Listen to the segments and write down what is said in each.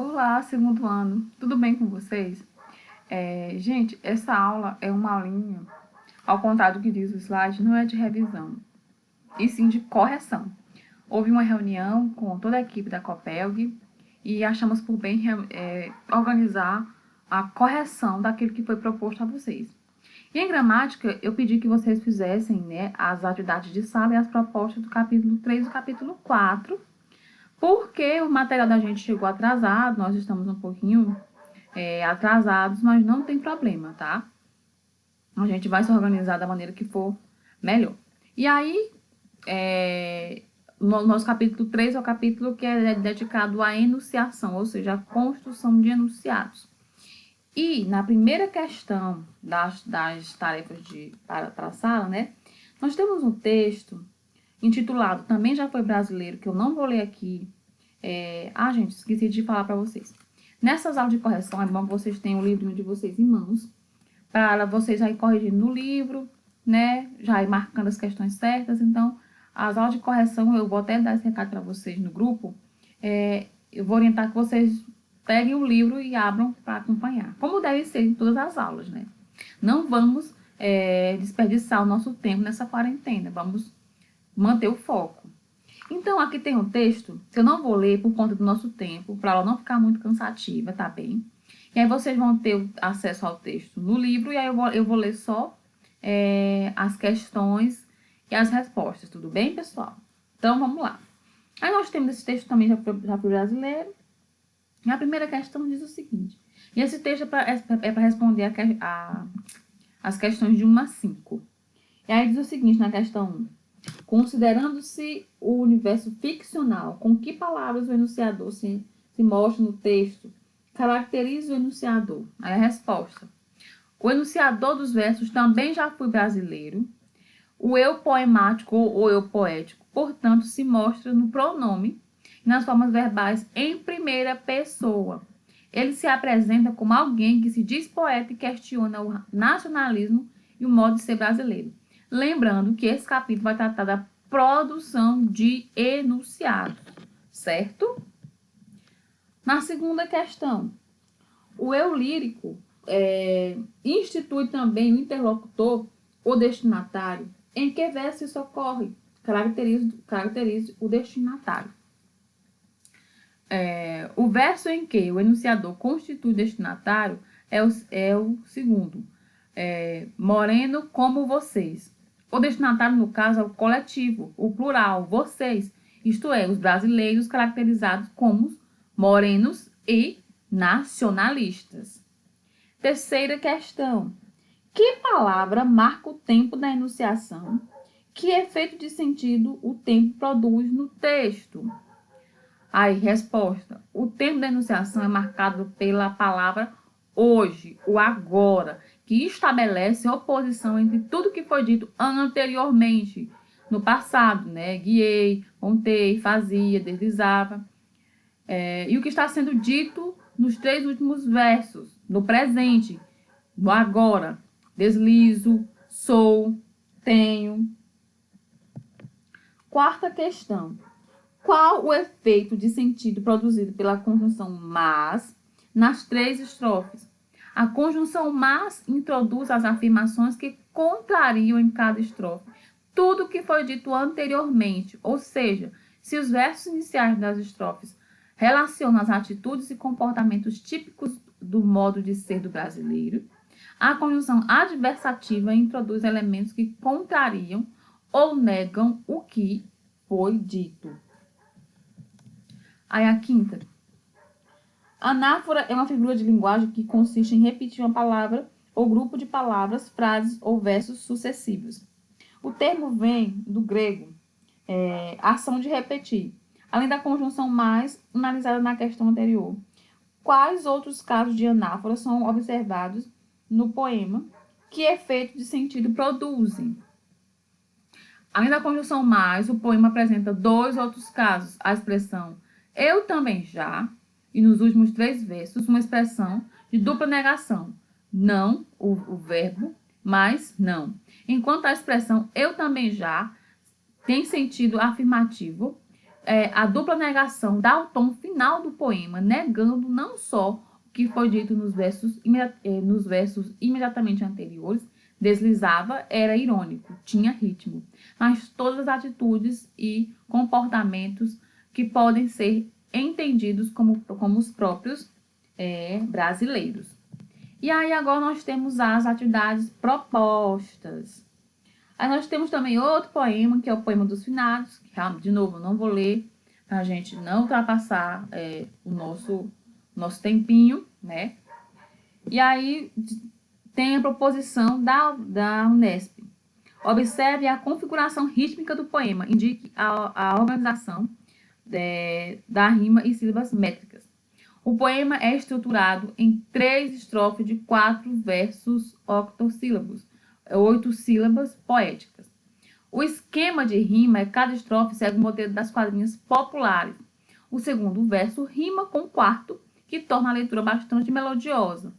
Olá, segundo ano, tudo bem com vocês? Gente, essa aula é uma aulinha, ao contrário do que diz o slide, não é de revisão, e sim de correção. Houve uma reunião com toda a equipe da Copelg e achamos por bem organizar a correção daquilo que foi proposto a vocês. E em gramática, eu pedi que vocês fizessem, né, as atividades de sala e as propostas do capítulo 3 e do capítulo 4, porque o material da gente chegou atrasado, nós estamos um pouquinho atrasados, mas não tem problema, tá? A gente vai se organizar da maneira que for melhor. E aí, no nosso capítulo 3 é o capítulo que é dedicado à enunciação, ou seja, a construção de enunciados. E na primeira questão das tarefas para a sala, né, nós temos um texto intitulado Também Já Foi Brasileiro, que eu não vou ler aqui. Gente, esqueci de falar para vocês. Nessas aulas de correção, é bom que vocês tenham o livrinho de vocês em mãos, para vocês já ir corrigindo no livro, né? Já ir marcando as questões certas. Então, as aulas de correção, eu vou até dar esse recado para vocês no grupo. Eu vou orientar que vocês peguem o livro e abram para acompanhar. Como deve ser em todas as aulas, né? Não vamos desperdiçar o nosso tempo nessa quarentena. Vamos manter o foco. Então, aqui tem um texto que eu não vou ler por conta do nosso tempo, para ela não ficar muito cansativa, tá bem? E aí vocês vão ter acesso ao texto no livro, e aí eu vou ler só as questões e as respostas, tudo bem, pessoal? Então, vamos lá. Aí nós temos esse texto também já para o brasileiro. E a primeira questão diz o seguinte, e esse texto é para responder as questões de 1 a 5. E aí diz o seguinte na questão 1. Considerando-se o universo ficcional, com que palavras o enunciador se mostra no texto, caracteriza o enunciador? Aí a resposta. O enunciador dos versos também já foi brasileiro. O eu poemático ou eu poético, portanto, se mostra no pronome e nas formas verbais em primeira pessoa. Ele se apresenta como alguém que se diz poeta e questiona o nacionalismo e o modo de ser brasileiro. Lembrando que esse capítulo vai tratar da produção de enunciados, certo? Na segunda questão, o eu lírico institui também o interlocutor ou destinatário. Em que verso isso ocorre? Caracterize o destinatário. O verso em que o enunciador constitui o destinatário é o segundo. Moreno como vocês. O destinatário, no caso, é o coletivo, o plural, vocês. Isto é, os brasileiros caracterizados como morenos e nacionalistas. Terceira questão. Que palavra marca o tempo da enunciação? Que efeito de sentido o tempo produz no texto? Aí, resposta. O tempo da enunciação é marcado pela palavra hoje, o agora, que estabelece oposição entre tudo que foi dito anteriormente, no passado, né? Guiei, montei, fazia, deslizava. E o que está sendo dito nos 3 últimos versos, no presente, no agora. Deslizo, sou, tenho. Quarta questão. Qual o efeito de sentido produzido pela conjunção mas nas 3 estrofes? A conjunção mas introduz as afirmações que contrariam em cada estrofe tudo o que foi dito anteriormente, ou seja, se os versos iniciais das estrofes relacionam as atitudes e comportamentos típicos do modo de ser do brasileiro, a conjunção adversativa introduz elementos que contrariam ou negam o que foi dito. Aí a quinta. Anáfora é uma figura de linguagem que consiste em repetir uma palavra ou grupo de palavras, frases ou versos sucessivos. O termo vem do grego ação de repetir, além da conjunção mais analisada na questão anterior. Quais outros casos de anáfora são observados no poema? Que efeito de sentido produzem? Além da conjunção mais, o poema apresenta 2 outros casos. A expressão eu também já, e nos últimos 3 versos, uma expressão de dupla negação. Não, o verbo, mas não. Enquanto a expressão eu também já tem sentido afirmativo, a dupla negação dá o tom final do poema, negando não só o que foi dito nos versos imediatamente anteriores, deslizava, era irônico, tinha ritmo, mas todas as atitudes e comportamentos que podem ser entendidos como os próprios brasileiros. E aí agora nós temos as atividades propostas. Aí nós temos também outro poema, que é o Poema dos Finados, que, de novo, eu não vou ler, para a gente não ultrapassar o nosso tempinho, né? E aí tem a proposição da Unesp. Observe a configuração rítmica do poema, indique a organização da rima e sílabas métricas. O poema é estruturado em 3 estrofes de 4 versos octossílabos, 8 sílabas poéticas. O esquema de rima é cada estrofe segue o modelo das quadrinhas populares. O segundo verso rima com o quarto, que torna a leitura bastante melodiosa.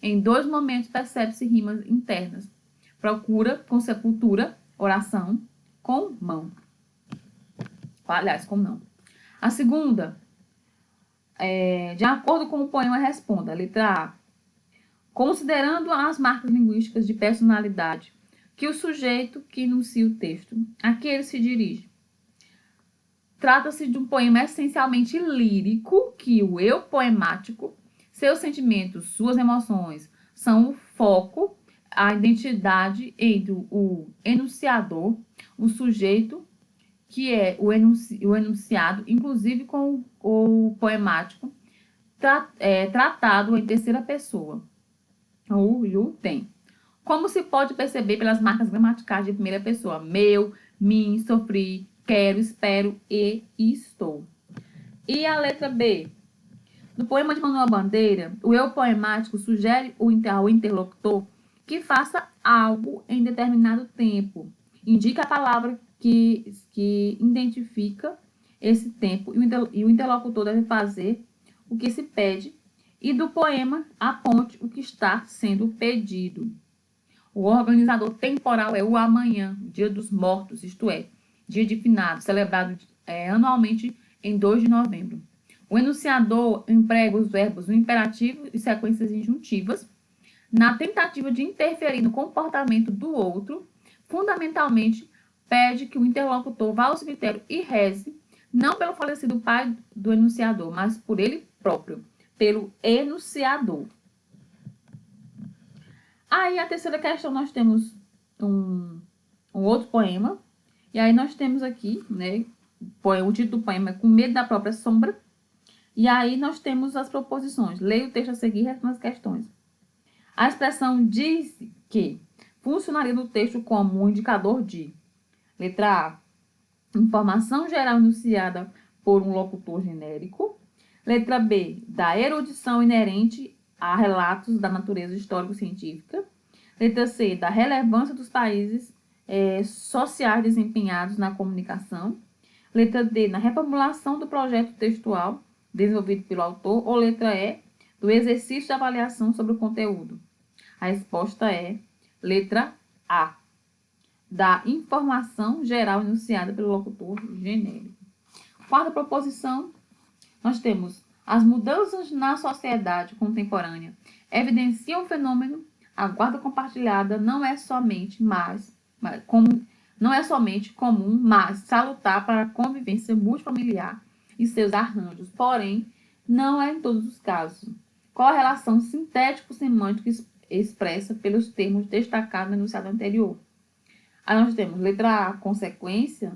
Em 2 momentos percebe-se rimas internas. Procura com sepultura, oração, com mão. Aliás, com não. A segunda, de acordo com o poema, responda. Letra A. Considerando as marcas linguísticas de personalidade que o sujeito que enuncia o texto a que ele se dirige. Trata-se de um poema essencialmente lírico, que o eu poemático, seus sentimentos, suas emoções, são o foco, a identidade entre o enunciador, o sujeito, que é o enunciado, inclusive com o poemático, tratado em terceira pessoa. O you tem. Como se pode perceber pelas marcas gramaticais de primeira pessoa: meu, mim, sofri, quero, espero e estou. E a letra B. No poema de Manuel Bandeira, o eu poemático sugere ao interlocutor que faça algo em determinado tempo. Indica a palavra que identifica esse tempo e o interlocutor deve fazer o que se pede e do poema aponte o que está sendo pedido. O organizador temporal é o amanhã, dia dos mortos, isto é, dia de finados, celebrado anualmente em 2 de novembro. O enunciador emprega os verbos no imperativo e sequências injuntivas na tentativa de interferir no comportamento do outro. Fundamentalmente, pede que o interlocutor vá ao cemitério e reze, não pelo falecido pai do enunciador, mas por ele próprio, pelo enunciador. Aí, a terceira questão, nós temos um outro poema. E aí, nós temos aqui, né, o título do poema é Com Medo da Própria Sombra. E aí, nós temos as proposições. Leia o texto a seguir e responda as questões. A expressão diz que funcionaria no texto como um indicador de: letra A, informação geral enunciada por um locutor genérico. Letra B, da erudição inerente a relatos da natureza histórico-científica. Letra C, da relevância dos países sociais desempenhados na comunicação. Letra D, na reformulação do projeto textual desenvolvido pelo autor. Ou letra E, do exercício de avaliação sobre o conteúdo. A resposta é letra A, da informação geral enunciada pelo locutor genérico. Quarta proposição, nós temos: as mudanças na sociedade contemporânea evidenciam o fenômeno. A guarda compartilhada não é somente comum, mas salutar para a convivência multifamiliar e seus arranjos. Porém, não é em todos os casos. Qual a relação sintético-semântica expressa pelos termos destacados no enunciado anterior? Aí nós temos letra A, consequência,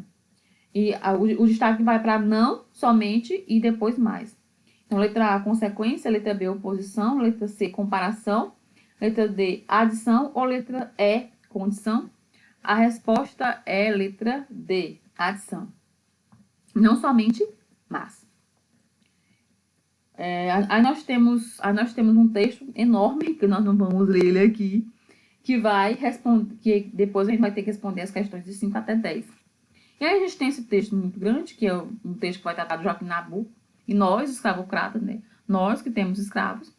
e o destaque vai para não, somente e depois mais. Então, letra A, consequência, letra B, oposição, letra C, comparação, letra D, adição ou letra E, condição. A resposta é letra D, adição. Não somente, mas. Aí nós temos um texto enorme, que nós não vamos ler ele aqui, que vai responder, que depois a gente vai ter que responder as questões de 5 até 10. E aí a gente tem esse texto muito grande, que é um texto que vai tratar do Joaquim Nabuco, e nós, escravocratas, né? Nós que temos escravos.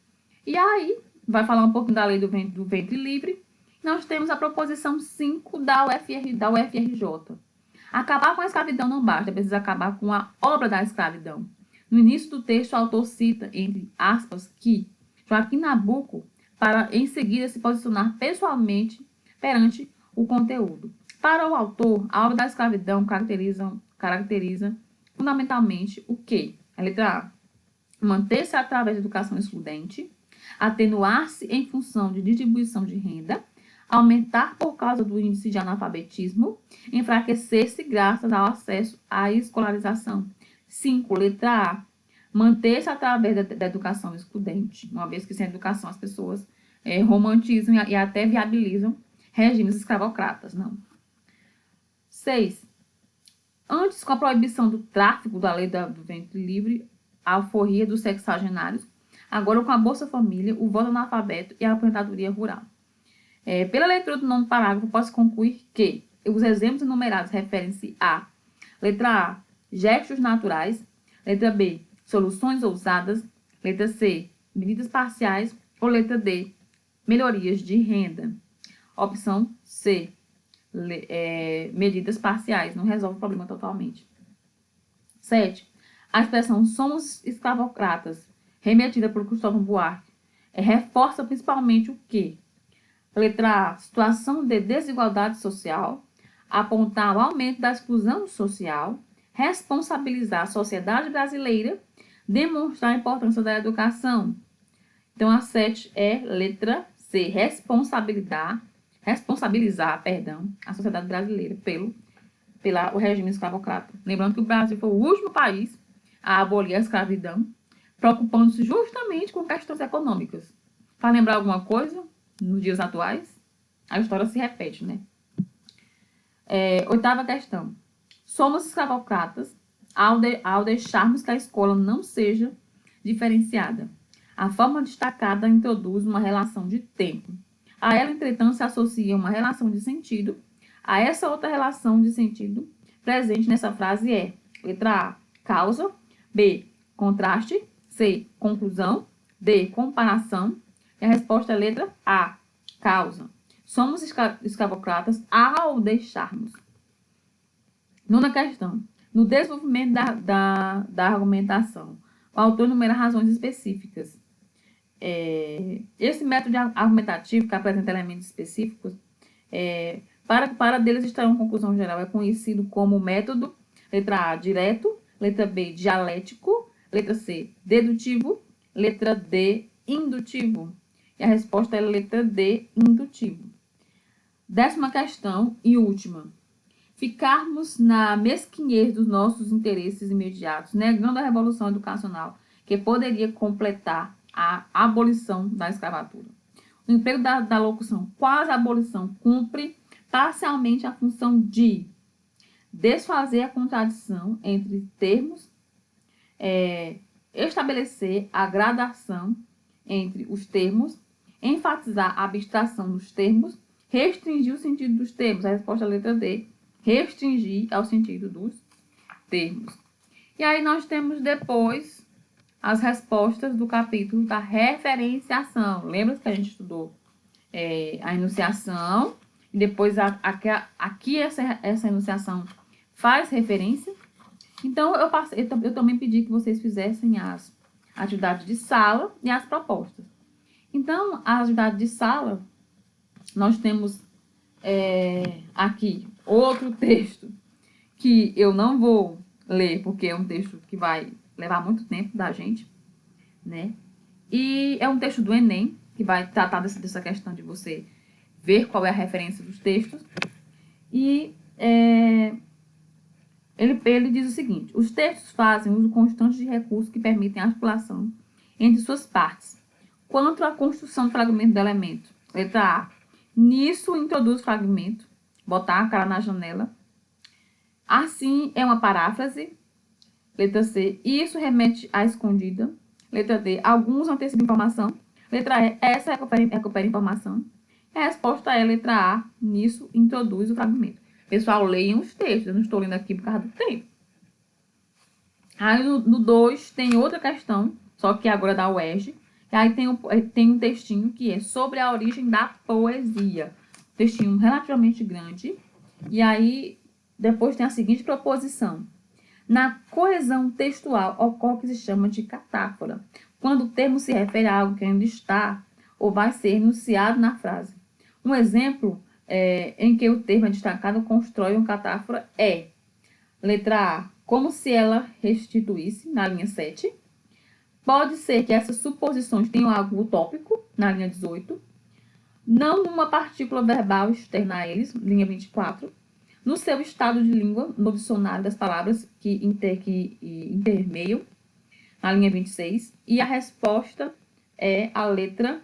E aí vai falar um pouquinho da lei do ventre livre. Nós temos a proposição 5 da UFRJ. Acabar com a escravidão não basta, é preciso acabar com a obra da escravidão. No início do texto, o autor cita, entre aspas, que Joaquim Nabuco, para em seguida se posicionar pessoalmente perante o conteúdo. Para o autor, a obra da escravidão caracteriza fundamentalmente o quê? A letra A. Manter-se através da educação excludente, atenuar-se em função de distribuição de renda, aumentar por causa do índice de analfabetismo, enfraquecer-se graças ao acesso à escolarização. 5. Letra A. Manter-se através da educação excludente, uma vez que sem educação as pessoas romantizam e até viabilizam regimes escravocratas. Não. 6. Antes, com a proibição do tráfico da lei do ventre livre, a alforria dos sexagenários, agora com a Bolsa Família, o voto analfabeto e a aposentadoria rural. Pela leitura do nono parágrafo, posso concluir que os exemplos enumerados referem-se a letra A, gestos naturais, letra B, soluções ousadas, letra C, medidas parciais ou letra D, melhorias de renda. Opção C, medidas parciais, não resolve o problema totalmente. 7. A expressão somos escravocratas, remetida por Cristóvão Buarque, reforça principalmente o quê? Letra A, situação de desigualdade social, apontar o aumento da exclusão social, responsabilizar a sociedade brasileira, demonstrar a importância da educação. Então, a 7 é letra C, responsabilizar a sociedade brasileira pelo regime escravocrata. Lembrando que o Brasil foi o último país a abolir a escravidão, preocupando-se justamente com questões econômicas. Para lembrar alguma coisa, nos dias atuais, a história se repete, né? 8ª questão. Somos escravocratas ao deixarmos que a escola não seja diferenciada. A forma destacada introduz uma relação de tempo. A ela, entretanto, se associa uma relação de sentido. A essa outra relação de sentido presente nessa frase é letra A, causa, B, contraste, C, conclusão, D, comparação. E a resposta é letra A, causa. Somos escravocratas ao deixarmos. 9ª questão. No desenvolvimento da argumentação, o autor enumera razões específicas. Esse método argumentativo que apresenta elementos específicos, para deles extrair uma conclusão geral, é conhecido como método, letra A, direto, letra B, dialético, letra C, dedutivo, letra D, indutivo. E a resposta é letra D, indutivo. 10ª questão e última. Ficarmos na mesquinhez dos nossos interesses imediatos, negando a revolução educacional que poderia completar a abolição da escravatura. O emprego da locução quase abolição cumpre parcialmente a função de desfazer a contradição entre termos, estabelecer a gradação entre os termos, enfatizar a abstração dos termos, restringir o sentido dos termos. A resposta é a letra D, restringir ao sentido dos termos. E aí nós temos depois as respostas do capítulo da referenciação. Lembra que a gente estudou a enunciação, e depois aqui essa enunciação faz referência. Então, eu também pedi que vocês fizessem as atividades de sala e as propostas. Então, a atividade de sala, nós temos aqui outro texto que eu não vou ler, porque é um texto que vai levar muito tempo da gente, né? E é um texto do Enem, que vai tratar dessa questão de você ver qual é a referência dos textos. E ele diz o seguinte: os textos fazem uso constante de recursos que permitem a articulação entre suas partes. Quanto à construção do fragmento do elemento, letra A, nisso introduz o fragmento, botar a cara na janela. Assim é uma paráfrase. Letra C, isso remete à escondida. Letra D, alguns antecipam informação. Letra E, essa recupera informação. E a resposta é letra A, nisso introduz o fragmento. Pessoal, leiam os textos, eu não estou lendo aqui por causa do tempo. Aí no 2 tem outra questão, só que agora da UERJ. E aí tem um textinho que é sobre a origem da poesia. Um textinho relativamente grande. E aí depois tem a seguinte proposição. Na coesão textual ocorre o que se chama de catáfora, quando o termo se refere a algo que ainda está ou vai ser enunciado na frase. Um exemplo em que o termo é destacado constrói uma catáfora é: letra A, como se ela restituísse, na linha 7. Pode ser que essas suposições tenham algo utópico, na linha 18. Não numa partícula verbal externa a eles, linha 24. No seu estado de língua, no dicionário das palavras que intermeiam, na linha 26. E a resposta é a letra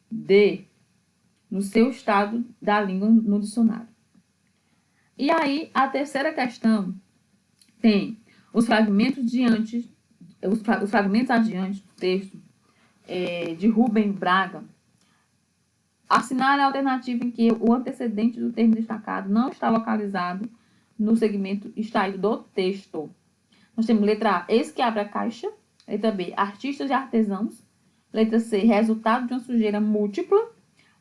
D, no seu estado da língua no dicionário. E aí, a terceira questão tem os fragmentos adiante do texto de Rubem Braga. Assinale a alternativa em que o antecedente do termo destacado não está localizado no segmento extraído do texto. Nós temos letra A, eis que abre a caixa. Letra B, artistas e artesãos. Letra C, resultado de uma sujeira múltipla.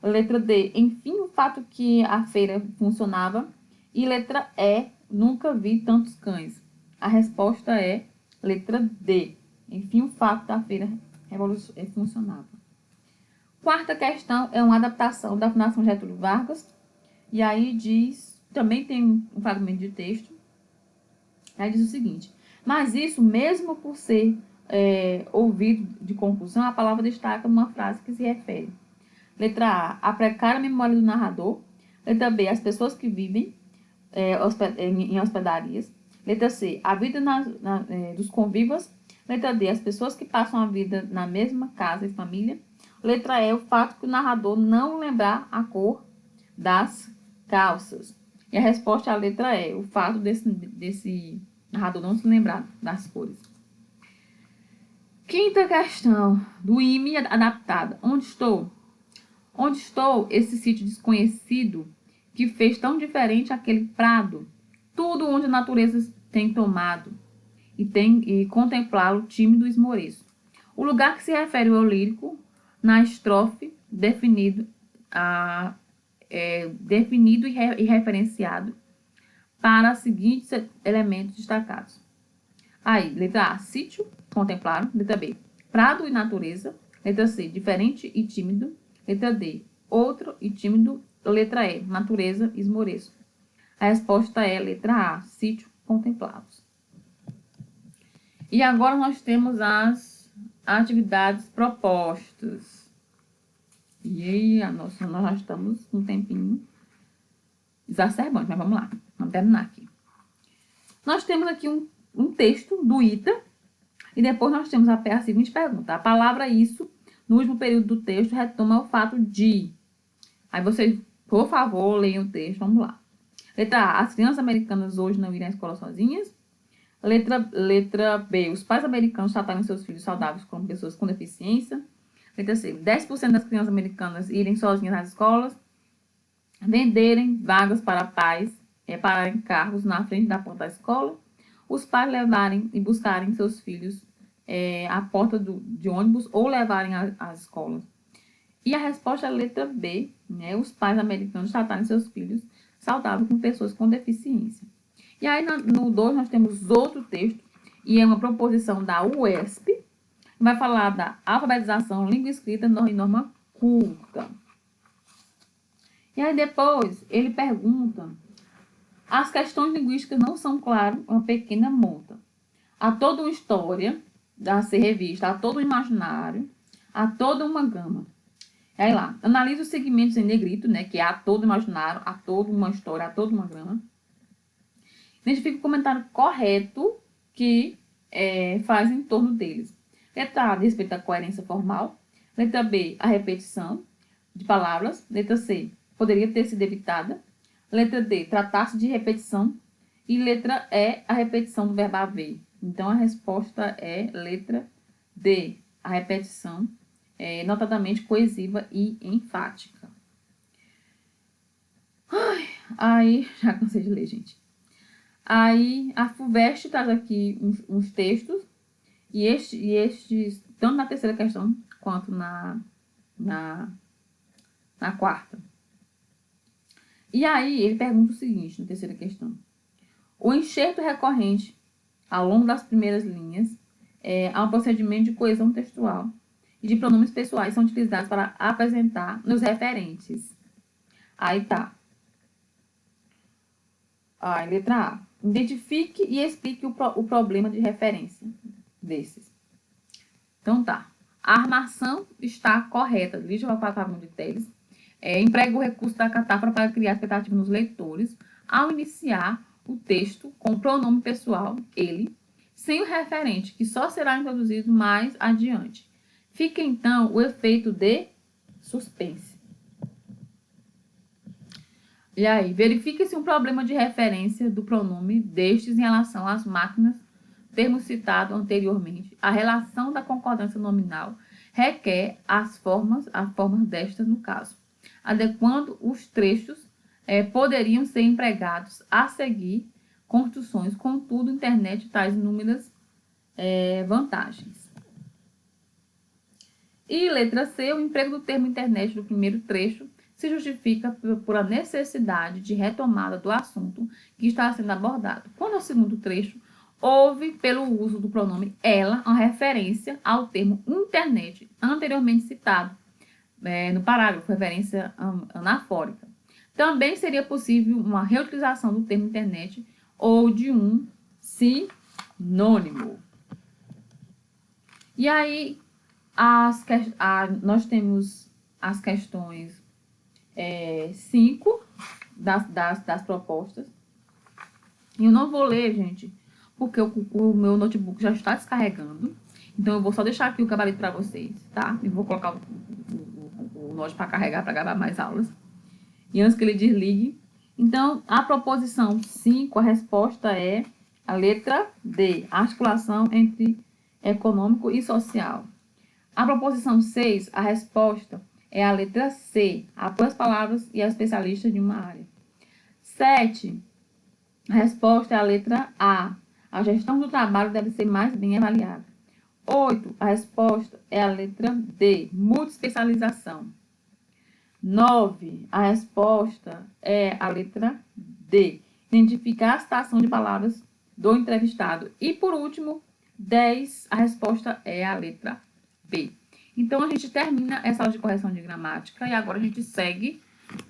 Letra D, enfim, o fato que a feira funcionava. E letra E, nunca vi tantos cães. A resposta é letra D, enfim, o fato da feira funcionava. Quarta questão é uma adaptação da Fundação Getúlio Vargas. E aí diz, também tem um fragmento de texto. Aí diz o seguinte: mas isso, mesmo por ser ouvido de conclusão, a palavra destaca numa frase que se refere. Letra A precária memória do narrador. Letra B, as pessoas que vivem em hospedarias. Letra C, a vida dos convivas. Letra D, as pessoas que passam a vida na mesma casa e família. Letra E, o fato que o narrador não lembrar a cor das calças. E a resposta é a letra E, o fato desse narrador não se lembrar das cores. Quinta questão, do IME adaptada. Onde estou? Onde estou, esse sítio desconhecido que fez tão diferente aquele prado? Tudo onde a natureza tem tomado e contemplá-lo tímido e esmoreço. O lugar que se refere ao lírico na estrofe definido e referenciado para os seguintes elementos destacados. Aí, letra A, sítio, contemplado. Letra B, prado e natureza. Letra C, diferente e tímido. Letra D, outro e tímido. Letra E, natureza e esmoreço. A resposta é letra A, sítio, contemplados. E agora nós temos as atividades propostas. E aí, nós já estamos com um tempinho exacerbante, mas vamos lá. Vamos terminar aqui. Nós temos aqui um texto do ITA, e depois nós temos a seguinte pergunta. A palavra isso, no último período do texto, retoma o fato de. Aí vocês, por favor, leiam o texto, vamos lá. Letra A, as crianças americanas hoje não irem à escola sozinhas. Letra B, os pais americanos tratarem seus filhos saudáveis como pessoas com deficiência. Letra C, 10% das crianças americanas irem sozinhas às escolas. Venderem vagas para pais, pararem carros na frente da porta da escola. Os pais levarem e buscarem seus filhos à porta de ônibus ou levarem às escolas. E a resposta é a letra B, né? Os pais americanos tratarem seus filhos saudáveis com pessoas com deficiência. E aí, no 2, nós temos outro texto, e é uma proposição da UESP, vai falar da alfabetização, língua escrita e norma culta. E aí, depois, ele pergunta: as questões linguísticas não são, claro, uma pequena monta. Há toda uma história a ser revista, há todo um imaginário, há toda uma gama. E aí lá, analisa os segmentos em negrito, né, que há todo imaginário, há toda uma história, há toda uma grama. Identifica o comentário correto que faz em torno deles. Letra A, respeito à coerência formal. Letra B, a repetição de palavras. Letra C, poderia ter sido evitada. Letra D, tratar-se de repetição. E letra E, a repetição do verbo haver. Então, a resposta é letra D, a repetição, notadamente coesiva e enfática. Aí, já cansei de ler, gente. Aí, a FUVEST traz aqui uns textos, e estes, tanto na terceira questão, quanto na quarta. E aí, ele pergunta o seguinte, na terceira questão. O enxerto recorrente, ao longo das primeiras linhas, há um procedimento de coesão textual e de pronomes pessoais são utilizados para apresentar nos referentes. Aí tá. Letra A. Identifique e explique o problema de referência desses. Então tá. A armação está correta. Lígia Fagundes de Teles. Emprega o recurso da catáfora para criar expectativa nos leitores ao iniciar o texto com o pronome pessoal, ele, sem o referente, que só será introduzido mais adiante. Fica, então, o efeito de suspense. E aí, verifique se um problema de referência do pronome destes em relação às máquinas, termo citado anteriormente, a relação da concordância nominal requer as formas destas no caso, adequando os trechos poderiam ser empregados a seguir construções, contudo, internet traz inúmeras vantagens. E letra C, o emprego do termo internet do primeiro trecho se justifica por a necessidade de retomada do assunto que está sendo abordado. Quando é o segundo trecho, houve, pelo uso do pronome ela, uma referência ao termo internet, anteriormente citado no parágrafo, referência anafórica. Também seria possível uma reutilização do termo internet ou de um sinônimo. E aí, nós temos as questões 5 das propostas. E eu não vou ler, gente, porque o meu notebook já está descarregando. Então, eu vou só deixar aqui o gabarito para vocês, tá? E vou colocar o note para carregar, para gravar mais aulas. E antes que ele desligue. Então, a proposição 5, a resposta é a letra D, articulação entre econômico e social. A proposição 6, a resposta é a letra C, apoia as palavras e a especialista de uma área. 7, a resposta é a letra A, a gestão do trabalho deve ser mais bem avaliada. 8, a resposta é a letra D, multiespecialização. 9, a resposta é a letra D, identificar a citação de palavras do entrevistado. E, por último, 10, a resposta é a letra B. Então, a gente termina essa aula de correção de gramática e agora a gente segue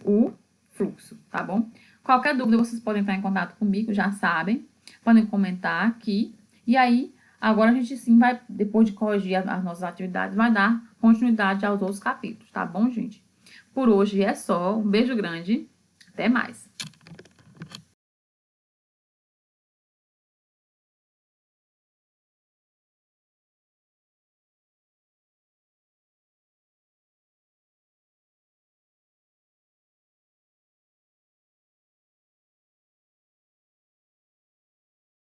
o fluxo, tá bom? Qualquer dúvida, vocês podem entrar em contato comigo, já sabem. Podem comentar aqui. E aí, agora a gente sim vai, depois de corrigir as nossas atividades, vai dar continuidade aos outros capítulos, tá bom, gente? Por hoje é só. Um beijo grande. Até mais.